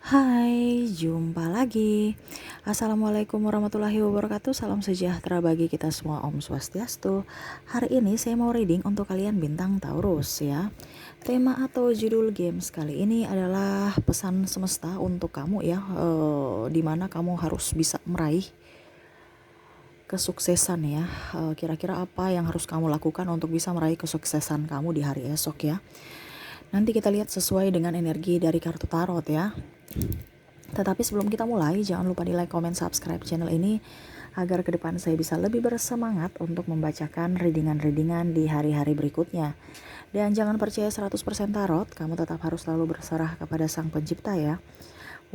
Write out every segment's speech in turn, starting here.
Hai, jumpa lagi. Assalamualaikum warahmatullahi wabarakatuh. Salam sejahtera bagi kita semua. Om Swastiastu. Hari ini saya mau reading untuk kalian bintang Taurus ya. Tema atau judul games kali ini adalah pesan semesta untuk kamu ya. Dimana kamu harus bisa meraih kesuksesan ya. Kira-kira apa yang harus kamu lakukan untuk bisa meraih kesuksesan kamu di hari esok ya. Nanti kita lihat sesuai dengan energi dari kartu tarot ya. Tetapi sebelum kita mulai, jangan lupa di like, comment, subscribe channel ini agar ke depan saya bisa lebih bersemangat untuk membacakan readingan-readingan di hari-hari berikutnya. Dan jangan percaya 100% tarot, kamu tetap harus selalu berserah kepada Sang Pencipta ya.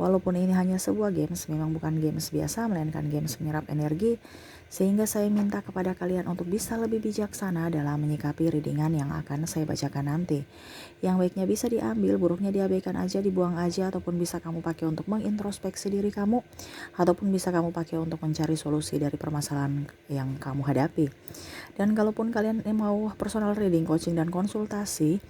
Walaupun ini hanya sebuah games, memang bukan games biasa, melainkan games menyerap energi, sehingga saya minta kepada kalian untuk bisa lebih bijaksana dalam menyikapi readingan yang akan saya bacakan nanti. Yang baiknya bisa diambil, buruknya diabaikan aja, dibuang aja, ataupun bisa kamu pakai untuk mengintrospeksi diri kamu, ataupun bisa kamu pakai untuk mencari solusi dari permasalahan yang kamu hadapi. Dan kalaupun kalian mau personal reading, coaching, dan konsultasi,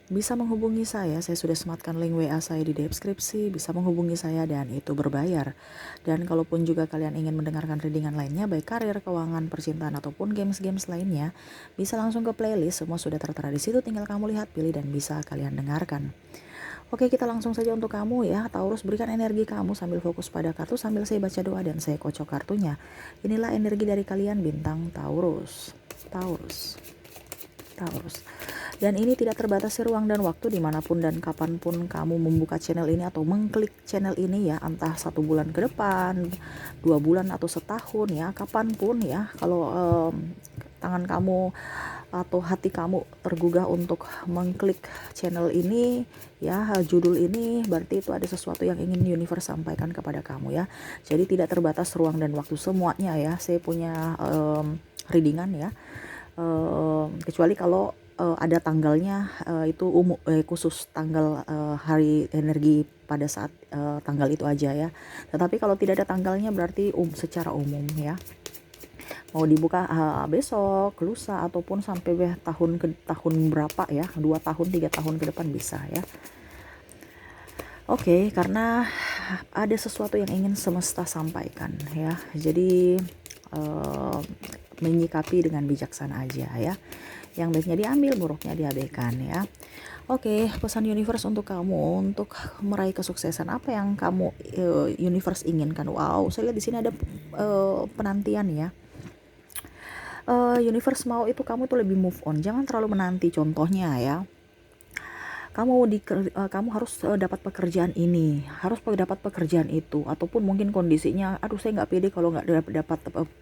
bisa menghubungi saya sudah sematkan link WA saya di deskripsi, bisa menghubungi saya dan itu berbayar. Dan kalaupun juga kalian ingin mendengarkan readingan lainnya, baik karir, keuangan, percintaan, ataupun games-games lainnya, bisa langsung ke playlist, semua sudah tertera di situ, tinggal kamu lihat, pilih, dan bisa kalian dengarkan. Oke, kita langsung saja untuk kamu ya, Taurus, berikan energi kamu sambil fokus pada kartu, sambil saya baca doa dan saya kocok kartunya. Inilah energi dari kalian bintang Taurus. Taurus. Dan ini tidak terbatasi ruang dan waktu, dimanapun dan kapanpun kamu membuka channel ini atau mengklik channel ini ya, entah 1 bulan ke depan, 2 bulan atau setahun ya, kapanpun ya, kalau tangan kamu atau hati kamu tergugah untuk mengklik channel ini ya, judul ini, berarti itu ada sesuatu yang ingin universe sampaikan kepada kamu ya. Jadi tidak terbatas ruang dan waktu, semuanya ya. Saya punya readingan ya, kecuali kalau ada tanggalnya, itu khusus tanggal, hari energi pada saat tanggal itu aja ya. Tetapi kalau tidak ada tanggalnya berarti secara umum ya. Mau dibuka besok, lusa, ataupun sampai tahun berapa ya, 2 tahun, 3 tahun ke depan bisa ya. Oke, karena ada sesuatu yang ingin semesta sampaikan ya. Jadi menyikapi dengan bijaksana aja ya. Yang baiknya diambil, buruknya diabaikan ya. Oke, pesan universe untuk kamu untuk meraih kesuksesan, apa yang kamu universe inginkan. Wow, saya lihat di sini ada penantian ya. Universe mau itu kamu tuh lebih move on, jangan terlalu menanti. Contohnya ya, kamu harus dapat pekerjaan ini, harus dapat pekerjaan itu, ataupun mungkin kondisinya, aduh saya nggak pede kalau nggak dapat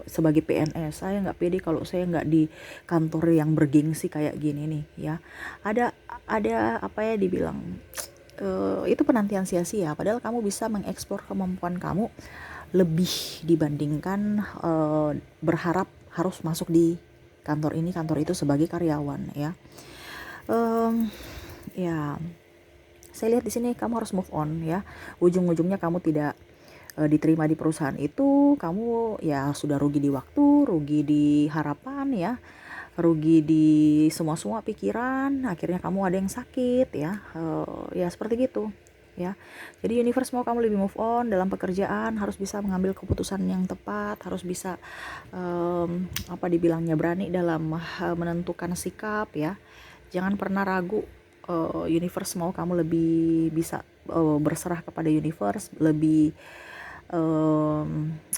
sebagai PNS, saya nggak pede kalau saya nggak di kantor yang bergengsi kayak gini nih ya. Ada apa ya dibilang, itu penantian sia-sia, padahal kamu bisa mengeksplor kemampuan kamu lebih dibandingkan berharap harus masuk di kantor ini kantor itu sebagai karyawan ya. Ya, saya lihat di sini kamu harus move on ya. Ujung-ujungnya kamu tidak diterima di perusahaan itu, kamu ya sudah rugi di waktu, rugi di harapan ya, rugi di semua pikiran, akhirnya kamu ada yang sakit ya. Ya seperti gitu ya. Jadi universe mau kamu lebih move on dalam pekerjaan, harus bisa mengambil keputusan yang tepat, harus bisa apa dibilangnya, berani dalam menentukan sikap ya. Jangan pernah ragu. Universe mau kamu lebih bisa berserah kepada universe, lebih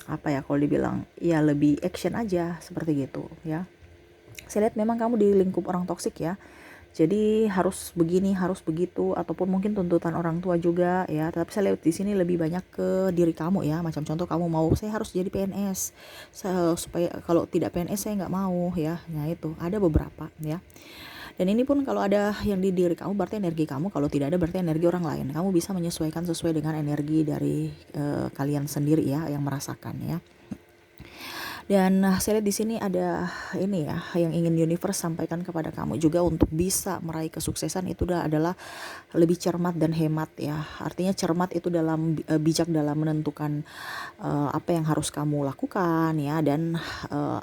apa ya kalau dibilang ya, lebih action aja seperti gitu ya. Saya lihat memang kamu di lingkup orang toksik ya, jadi harus begini, harus begitu, ataupun mungkin tuntutan orang tua juga ya. Tapi saya lihat di sini lebih banyak ke diri kamu ya. Macam contoh, kamu mau saya harus jadi PNS, supaya kalau tidak PNS saya nggak mau ya. Nah itu ada beberapa ya. Dan ini pun kalau ada yang di diri kamu berarti energi kamu, kalau tidak ada berarti energi orang lain. Kamu bisa menyesuaikan sesuai dengan energi dari kalian sendiri ya, yang merasakan ya. Dan saya lihat di sini ada ini ya, yang ingin universe sampaikan kepada kamu juga untuk bisa meraih kesuksesan itu adalah lebih cermat dan hemat ya. Artinya cermat itu dalam bijak dalam menentukan apa yang harus kamu lakukan ya, dan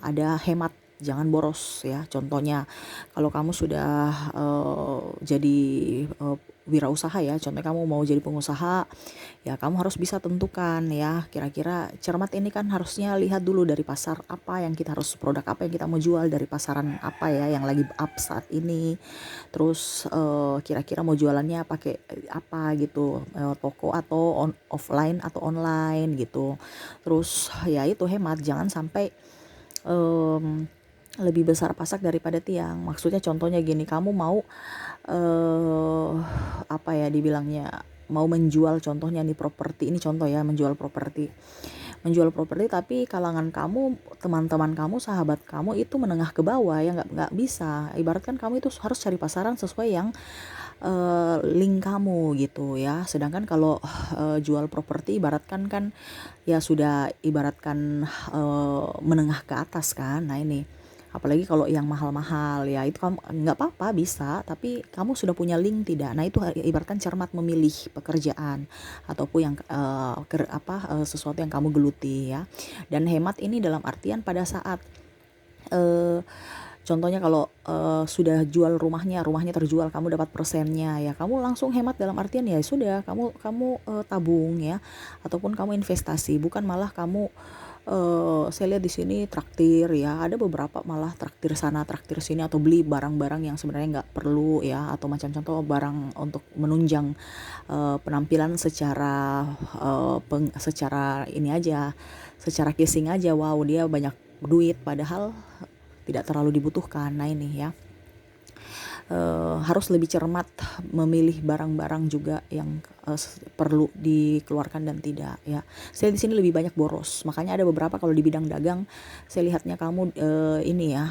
ada hemat, jangan boros ya. Contohnya kalau kamu sudah jadi wirausaha ya, contohnya kamu mau jadi pengusaha, ya kamu harus bisa tentukan ya, kira-kira cermat ini kan harusnya lihat dulu dari pasar apa yang kita harus, produk apa yang kita mau jual, dari pasaran apa ya yang lagi up saat ini. Terus kira-kira mau jualannya pakai apa gitu, toko atau offline atau online gitu. Terus ya itu hemat, jangan sampai em, lebih besar pasak daripada tiang. Maksudnya contohnya gini, kamu mau apa ya dibilangnya, mau menjual, contohnya nih properti, ini contoh ya, menjual properti tapi kalangan kamu, teman-teman kamu, sahabat kamu itu menengah ke bawah ya, nggak bisa. Ibaratkan kamu itu harus cari pasaran sesuai yang link kamu gitu ya. Sedangkan kalau jual properti ibaratkan kan ya sudah ibaratkan menengah ke atas kan. Nah ini apalagi kalau yang mahal-mahal ya, itu kamu nggak apa-apa bisa, tapi kamu sudah punya link tidak. Nah itu ibaratkan cermat memilih pekerjaan ataupun yang sesuatu yang kamu geluti ya. Dan hemat ini dalam artian pada saat eh, contohnya kalau sudah jual rumahnya terjual, kamu dapat persennya ya, kamu langsung hemat dalam artian ya sudah, kamu tabung ya, ataupun kamu investasi, bukan malah kamu saya lihat di sini traktir ya, ada beberapa malah traktir sana traktir sini, atau beli barang-barang yang sebenarnya nggak perlu ya, atau macam contoh barang untuk menunjang penampilan secara secara ini aja, secara casing aja, wow dia banyak duit padahal tidak terlalu dibutuhkan. Nah ini ya harus lebih cermat memilih barang-barang juga yang perlu dikeluarkan dan tidak ya. Saya di sini lebih banyak boros, makanya ada beberapa kalau di bidang dagang saya lihatnya kamu ini ya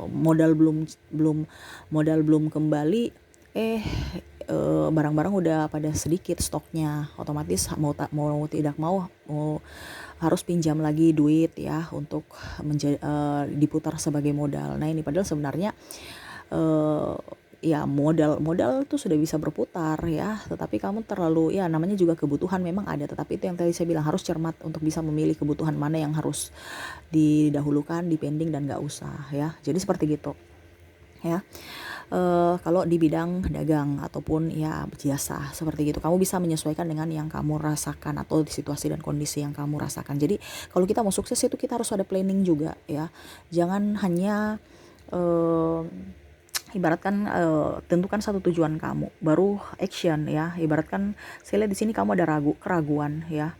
modal belum kembali, barang-barang udah pada sedikit stoknya, otomatis mau tidak mau harus pinjam lagi duit ya untuk diputar sebagai modal. Nah ini padahal sebenarnya eh, ya modal tuh sudah bisa berputar ya, tetapi kamu terlalu, ya namanya juga kebutuhan memang ada, tetapi itu yang tadi saya bilang, harus cermat untuk bisa memilih kebutuhan mana yang harus didahulukan, dipending dan gak usah ya. Jadi seperti gitu ya. Kalau di bidang dagang ataupun ya jasa seperti gitu, kamu bisa menyesuaikan dengan yang kamu rasakan atau di situasi dan kondisi yang kamu rasakan. Jadi kalau kita mau sukses itu kita harus ada planning juga ya, jangan hanya eh, ibaratkan tentukan satu tujuan kamu baru action ya. Ibaratkan saya lihat di sini kamu ada keraguan ya,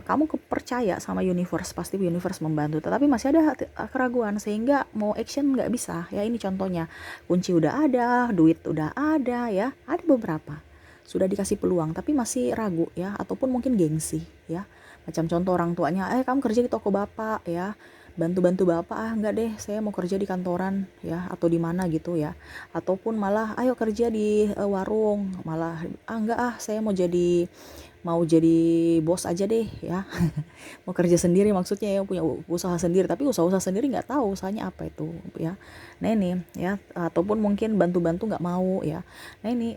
kamu percaya sama universe, pasti universe membantu, tetapi masih ada keraguan sehingga mau action nggak bisa ya. Ini contohnya, kunci udah ada, duit udah ada ya, ada beberapa sudah dikasih peluang tapi masih ragu ya, ataupun mungkin gengsi ya. Macam contoh orang tuanya, kamu kerja di toko bapak ya, bantu-bantu bapak, enggak deh saya mau kerja di kantoran ya, atau di mana gitu ya. Ataupun malah ayo kerja di warung, malah enggak saya mau jadi bos aja deh ya. Mau kerja sendiri maksudnya ya, punya usaha sendiri, tapi usaha sendiri nggak tahu usahanya apa itu ya. Nah ini ya, ataupun mungkin bantu-bantu nggak mau ya. Nah ini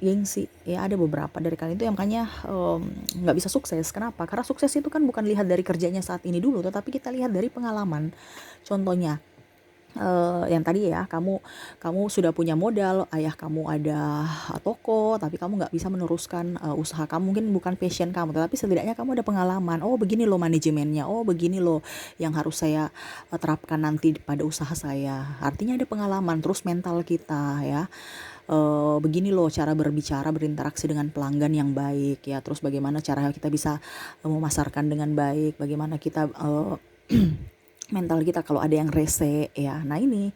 gengsi ya, ada beberapa dari kalian itu yang makanya nggak bisa sukses. Kenapa? Karena sukses itu kan bukan lihat dari kerjanya saat ini dulu, tetapi kita lihat dari pengalaman. Contohnya yang tadi ya, kamu sudah punya modal, ayah kamu ada toko, tapi kamu nggak bisa meneruskan usaha kamu, mungkin bukan passion kamu, tetapi setidaknya kamu ada pengalaman. Oh begini loh manajemennya, oh begini loh yang harus saya terapkan nanti pada usaha saya. Artinya ada pengalaman. Terus mental kita ya, begini loh cara berbicara, berinteraksi dengan pelanggan yang baik ya. Terus bagaimana cara kita bisa memasarkan dengan baik, bagaimana kita mental kita kalau ada yang rese ya. Nah ini,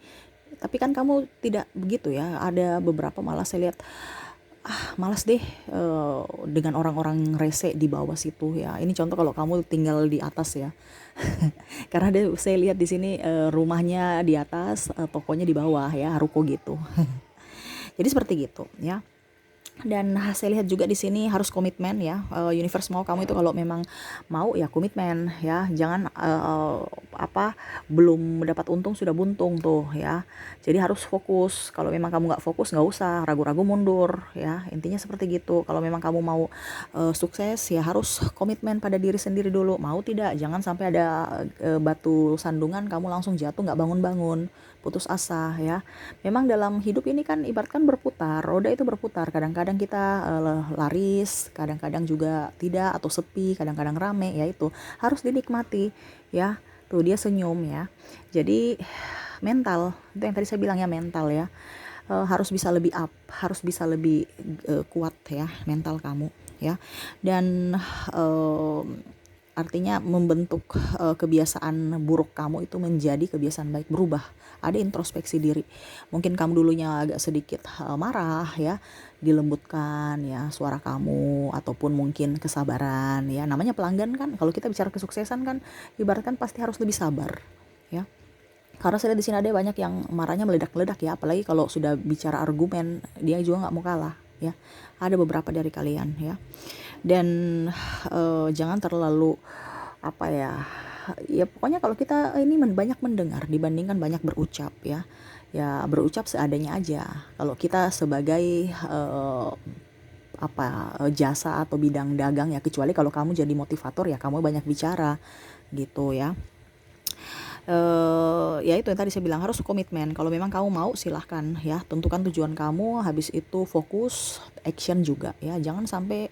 tapi kan kamu tidak begitu ya, ada beberapa malah saya lihat malas deh dengan orang-orang rese di bawah situ ya. Ini contoh kalau kamu tinggal di atas ya. Karena saya lihat di sini rumahnya di atas, tokonya di bawah ya, ruko gitu. Jadi seperti gitu ya. Dan saya lihat juga di sini harus komitmen ya. Universe mau kamu itu kalau memang mau ya komitmen ya. Jangan apa belum mendapat untung sudah buntung tuh ya. Jadi harus fokus. Kalau memang kamu nggak fokus nggak usah ragu-ragu mundur ya. Intinya seperti gitu. Kalau memang kamu mau sukses ya harus komitmen pada diri sendiri dulu. Mau tidak? Jangan sampai ada batu sandungan kamu langsung jatuh nggak bangun-bangun, putus asa ya. Memang dalam hidup ini kan ibaratkan berputar, roda itu berputar. Kadang-kadang kita laris, kadang-kadang juga tidak atau sepi, kadang-kadang rame, ya itu harus dinikmati ya. Tuh dia senyum ya. Jadi mental, itu yang tadi saya bilang ya mental ya. Harus bisa lebih up, harus bisa lebih kuat ya mental kamu ya. Dan artinya membentuk kebiasaan buruk kamu itu menjadi kebiasaan baik, berubah. Ada introspeksi diri. Mungkin kamu dulunya agak sedikit marah ya, dilembutkan ya suara kamu, ataupun mungkin kesabaran ya. Namanya pelanggan kan, kalau kita bicara kesuksesan kan ibaratkan pasti harus lebih sabar ya. Karena saya lihat di sini ada banyak yang marahnya meledak-ledak ya, apalagi kalau sudah bicara argumen, dia juga nggak mau kalah ya. Ada beberapa dari kalian ya. Dan jangan terlalu apa ya, ya pokoknya kalau kita ini banyak mendengar dibandingkan banyak berucap ya. Ya berucap seadanya aja. Kalau kita sebagai jasa atau bidang dagang ya, kecuali kalau kamu jadi motivator ya kamu banyak bicara gitu ya. Ya itu yang tadi saya bilang harus komitmen. Kalau memang kamu mau silahkan ya, tentukan tujuan kamu, habis itu fokus action juga ya. Jangan sampai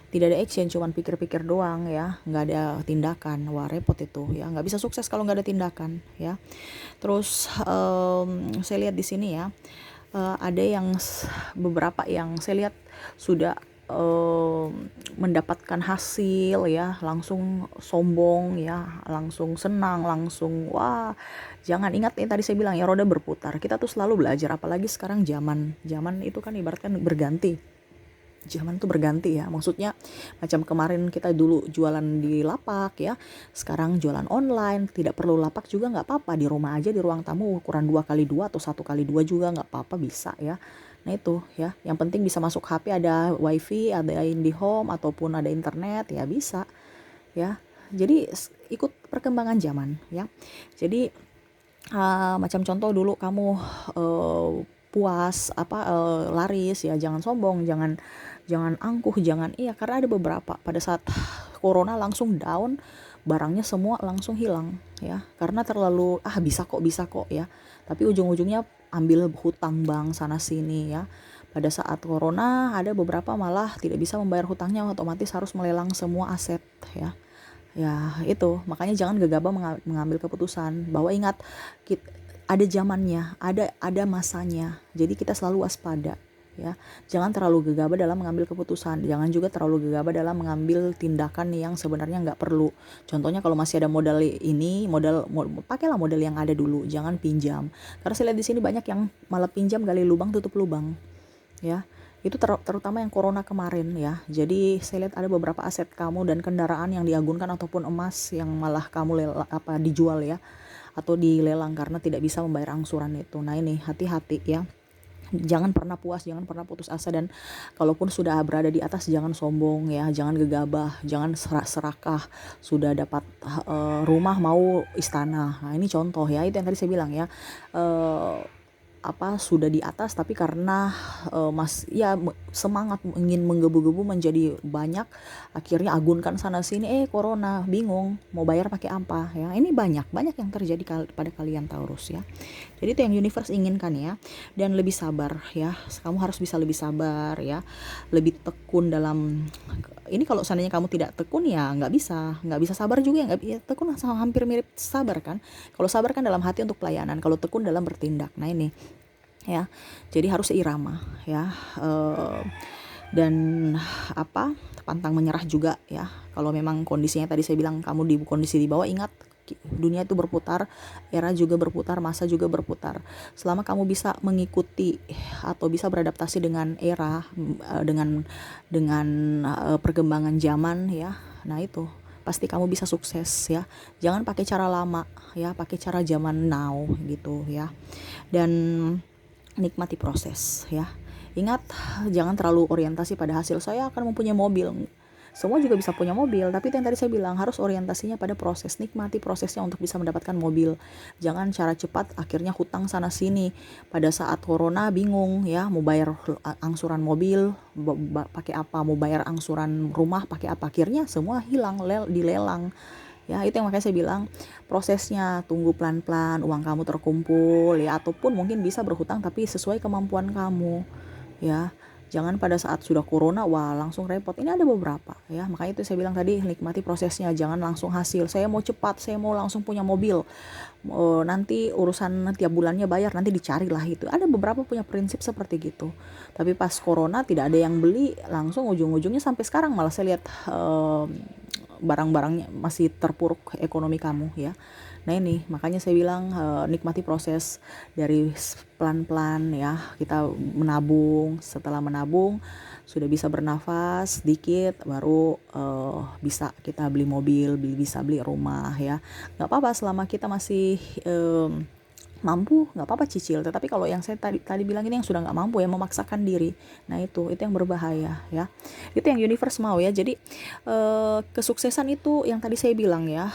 tidak ada action, cuman pikir-pikir doang ya, nggak ada tindakan. Wah repot itu ya, nggak bisa sukses kalau nggak ada tindakan ya. Terus saya lihat di sini ya, ada yang beberapa yang saya lihat sudah mendapatkan hasil ya, langsung sombong ya, langsung senang, langsung wah. Jangan, ingat ya tadi saya bilang ya, roda berputar. Kita tuh selalu belajar, apalagi sekarang zaman itu kan ibaratkan berganti. Zaman tuh berganti ya, maksudnya macam kemarin kita dulu jualan di lapak ya, sekarang jualan online, tidak perlu lapak juga nggak apa-apa, di rumah aja, di ruang tamu ukuran 2x2 atau 1x2 juga nggak apa-apa, bisa ya. Nah itu ya, yang penting bisa masuk HP, ada wifi, ada IndiHome ataupun ada internet ya, bisa ya. Jadi ikut perkembangan zaman ya. Jadi macam contoh dulu kamu puas laris ya, jangan sombong, jangan angkuh, jangan iya, karena ada beberapa pada saat corona langsung down, barangnya semua langsung hilang ya, karena terlalu bisa kok ya, tapi ujung-ujungnya ambil hutang bank sana sini ya. Pada saat corona ada beberapa malah tidak bisa membayar hutangnya, otomatis harus melelang semua aset ya. Ya itu, makanya jangan gegabah mengambil keputusan. Bahwa ingat, ada zamannya, ada masanya. Jadi kita selalu waspada ya. Jangan terlalu gegabah dalam mengambil keputusan. Jangan juga terlalu gegabah dalam mengambil tindakan yang sebenarnya nggak perlu. Contohnya kalau masih ada modal ini, pakailah modal yang ada dulu. Jangan pinjam. Karena saya lihat di sini banyak yang malah pinjam, gali lubang tutup lubang ya. Itu terutama yang corona kemarin ya. Jadi saya lihat ada beberapa aset kamu dan kendaraan yang diagunkan ataupun emas yang malah kamu dijual ya, atau dilelang karena tidak bisa membayar angsuran itu. Nah ini hati-hati ya. Jangan pernah puas, jangan pernah putus asa, dan kalaupun sudah berada di atas jangan sombong ya, jangan gegabah, jangan serakah sudah dapat rumah mau istana. Nah ini contoh ya, itu yang tadi saya bilang ya. Sudah di atas tapi karena semangat ingin menggebu-gebu menjadi banyak, akhirnya agunkan sana sini, corona, bingung mau bayar pakai apa ya. Ini banyak yang terjadi pada kalian Taurus ya. Jadi itu yang universe inginkan ya. Dan lebih sabar ya, kamu harus bisa lebih sabar ya, lebih tekun dalam ini. Kalau seandainya kamu tidak tekun ya nggak bisa sabar juga ya. Tekun sama hampir mirip sabar kan. Kalau sabar kan dalam hati untuk pelayanan, kalau tekun dalam bertindak. Nah ini ya, jadi harus seirama ya. Dan pantang menyerah juga ya. Kalau memang kondisinya tadi saya bilang kamu di kondisi di bawah, ingat dunia itu berputar, era juga berputar, masa juga berputar. Selama kamu bisa mengikuti atau bisa beradaptasi dengan era, dengan perkembangan zaman ya, nah itu pasti kamu bisa sukses ya. Jangan pakai cara lama ya, pakai cara zaman now gitu ya. Dan nikmati proses ya. Ingat, jangan terlalu orientasi pada hasil. Saya akan mempunyai mobil. Semua juga bisa punya mobil, tapi itu yang tadi saya bilang, harus orientasinya pada proses. Nikmati prosesnya untuk bisa mendapatkan mobil. Jangan cara cepat akhirnya hutang sana sini. Pada saat corona bingung ya, mau bayar angsuran mobil pakai apa, mau bayar angsuran rumah pakai apa, akhirnya semua hilang dilelang. Ya, itu yang makanya saya bilang prosesnya, tunggu pelan-pelan uang kamu terkumpul ya, ataupun mungkin bisa berhutang tapi sesuai kemampuan kamu ya. Jangan pada saat sudah corona wah langsung repot. Ini ada beberapa ya, makanya itu saya bilang tadi, nikmati prosesnya, jangan langsung hasil. Saya mau cepat, saya mau langsung punya mobil, nanti urusan tiap bulannya bayar, nanti dicarilah. Itu ada beberapa punya prinsip seperti gitu, tapi pas corona tidak ada yang beli, langsung ujung-ujungnya sampai sekarang malah saya lihat barang-barangnya masih terpuruk ekonomi kamu ya. Nah ini makanya saya bilang nikmati proses dari pelan-pelan ya, kita menabung. Setelah menabung sudah bisa bernafas sedikit, baru bisa kita beli mobil, bisa beli rumah ya. Nggak apa-apa selama kita masih mampu, nggak apa-apa cicil. Tetapi kalau yang saya tadi bilang ini yang sudah nggak mampu ya, memaksakan diri, nah itu yang berbahaya ya. Itu yang universe mau ya. Jadi kesuksesan itu yang tadi saya bilang ya,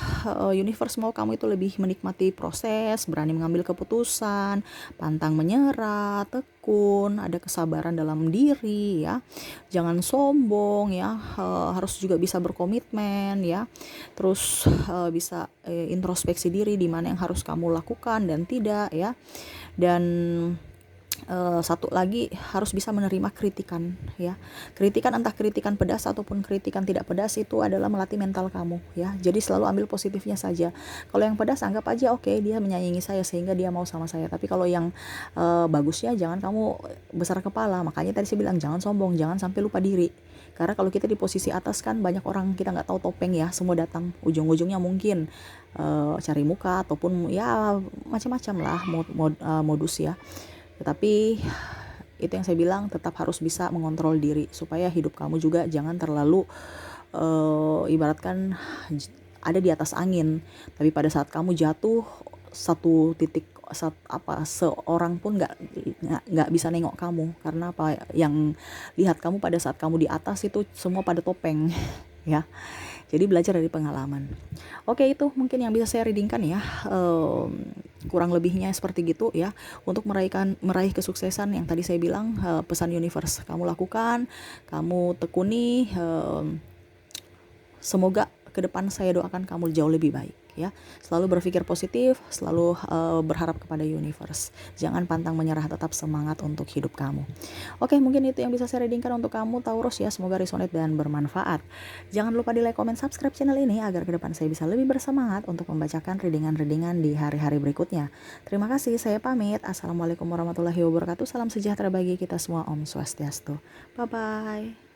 universe mau kamu itu lebih menikmati proses, berani mengambil keputusan, pantang menyerah, tekun, ada kesabaran dalam diri ya, jangan sombong ya, harus juga bisa berkomitmen ya, terus bisa introspeksi diri di mana yang harus kamu lakukan dan tidak ya. Dan satu lagi, harus bisa menerima kritikan ya. Kritikan, entah kritikan pedas ataupun kritikan tidak pedas, itu adalah melatih mental kamu ya. Jadi selalu ambil positifnya saja. Kalau yang pedas anggap aja oke, dia menyayangi saya sehingga dia mau sama saya. Tapi kalau yang bagusnya jangan kamu besar kepala. Makanya tadi saya bilang jangan sombong, jangan sampai lupa diri. Karena kalau kita di posisi atas kan banyak orang kita nggak tahu topeng ya, semua datang. Ujung-ujungnya mungkin cari muka ataupun ya macam-macam lah modus ya. Tetapi itu yang saya bilang, tetap harus bisa mengontrol diri supaya hidup kamu juga jangan terlalu ibaratkan ada di atas angin, tapi pada saat kamu jatuh satu titik, seorang pun nggak bisa nengok kamu. Karena apa, yang lihat kamu pada saat kamu di atas itu semua pada topeng ya. Jadi belajar dari pengalaman. Oke, itu mungkin yang bisa saya readingkan ya. Kurang lebihnya seperti gitu ya. Untuk meraih kesuksesan yang tadi saya bilang, pesan universe kamu lakukan, kamu tekuni. Semoga ke depan saya doakan kamu jauh lebih baik ya. Selalu berpikir positif, selalu berharap kepada universe. Jangan pantang menyerah, tetap semangat untuk hidup kamu. Oke, mungkin itu yang bisa saya readingkan untuk kamu Taurus ya. Semoga resonate dan bermanfaat. Jangan lupa di like, comment, subscribe channel ini agar ke depan saya bisa lebih bersemangat untuk membacakan readingan-readingan di hari-hari berikutnya. Terima kasih, saya pamit. Assalamualaikum warahmatullahi wabarakatuh. Salam sejahtera bagi kita semua. Om Swastiastu. Bye-bye.